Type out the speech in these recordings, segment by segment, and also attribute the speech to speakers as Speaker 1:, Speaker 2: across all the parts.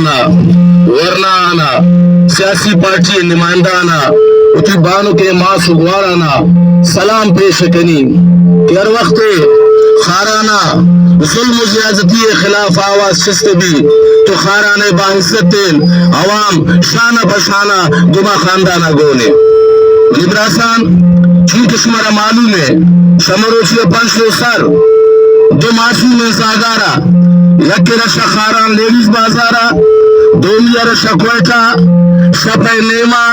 Speaker 1: آنا ورنہ آنا سیاسی پارٹی نمائندانا اتی بانو کے ماں سگوارانا سلام پیش کنی کہ ہر وقت خارانا ظلم و زیادتی خلاف آواز شست بھی تو خارانے باحثت عوام شانہ بشانہ گما خاندانہ گونے نبراسان چونکہ شمارا معلوم ہے شمروچی پنچ سر دو معصوم زاگارا یک رشا خاران لیڈیز بازارا دومی رشا کوئٹا شپے نیما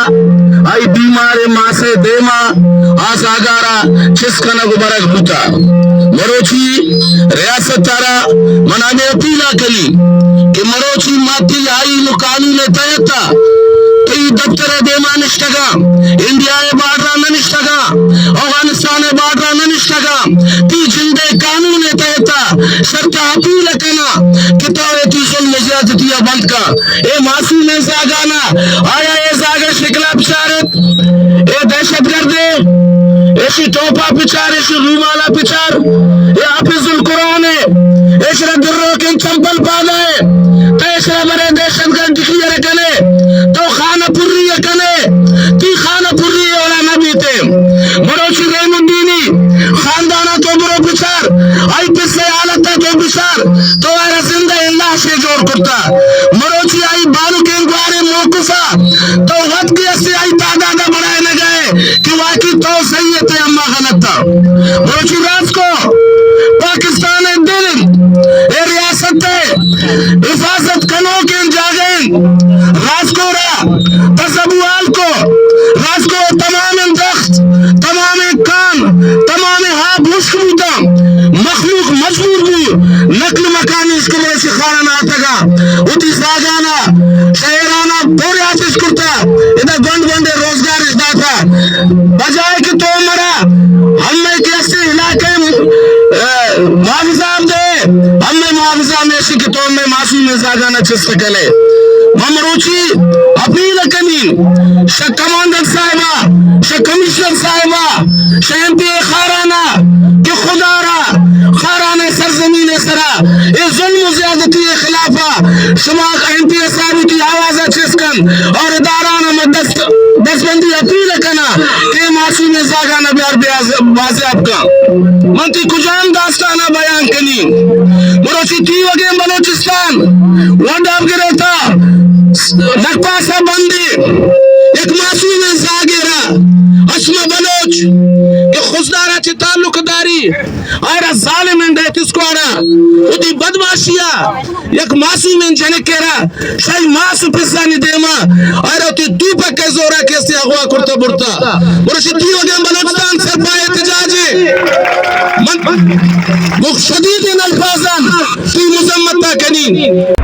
Speaker 1: آئی بیمار ماسے دیما آزاگارا چسکنا گبرک بوتا مروچی ریاست تارا منانے اپیلا کلی کہ مروچی ماتی آئی قانون تیتا تی دفتر دیما نشتگا انڈیا باڑرا ننشتگا افغانستان باڑرا ننشتگا تی جندے قانون تیتا سرطا اپیل کنا کتاویتی ظلم زیادتیا بند کا اے معصوم زاگانا آیا اے زاگر شکلا پچارت اے دہشت گردے ایسی ٹوپا پچار ایسی رومالا پچار اے حافظ القرآن ہے ایسرا درو کن چمپل پادا ہے تو ایسرا برے دہشت گرد دکھی رکنے تو خانہ پوری رکنے تی خانہ پوری اولا نبی تے مروچی رحم الدینی خاندانہ تو برو پچار آئی پس سے حالتا تو پچار تو ایرا زندہ اللہ سے جوڑ کرتا مروچی آئی بانو کے انگوارے موقفہ تو وقت کی اسی آئی تعدادہ بڑھائے نہ گئے کہ واقعی تو صحیح تھے اما غلط تھا مروچی راز کو پاکستان دل اے ریاست حفاظت کنو کے جاگیں راز کو را تصبوال کو راز کو تمام درخت تمام کان تمام ہاں بھوشک بوتا مخلوق مجبور بھی نقل مکانی اس کے لئے سکھانا آتا گا اتی ساگانا شہرانا پوری آتش کرتا ادھا گنڈ گنڈے روزگار اس داتا بجائے کہ تو مرا ہم میں کیسے علاقے معاوضہ دے ہم میں معاوضہ میں اسی کہ تو میں معصوم زاگانا چس سکلے ممروچی اپیل کنی شا کماندر صاحبہ شا کمیشنر صاحبہ شا ایم پی خارانا کہ خدا را خارانے سرزمین سرا اے ظلم و زیادتی خلافہ شما ایم پی صاحبی کی آوازہ چسکن اور ادارانا میں دستبندی اپیل کنا کہ معصوم زاگانا بیار بازیاب کا منتی کجان داستانا بیان کنی مروچی تی وگیم بلوچستان وڈاب گرتا نقپاسا بندی ایک معصوم زاگیرہ اسم بلوچ کہ خزدارہ چی تعلق داری آئرہ ظالم اندیت اس کو آرہ ادھی بدماشیا یک معصوم جنکیرہ شاہی معصوم پسانی دیما آئرہ تی دو پکے زورہ کیسے اغوا کرتا برتا برشی تی وگیم بلوچستان سرپائے احتجاجی مخشدید ان الفاظاں تی مزمتہ کنین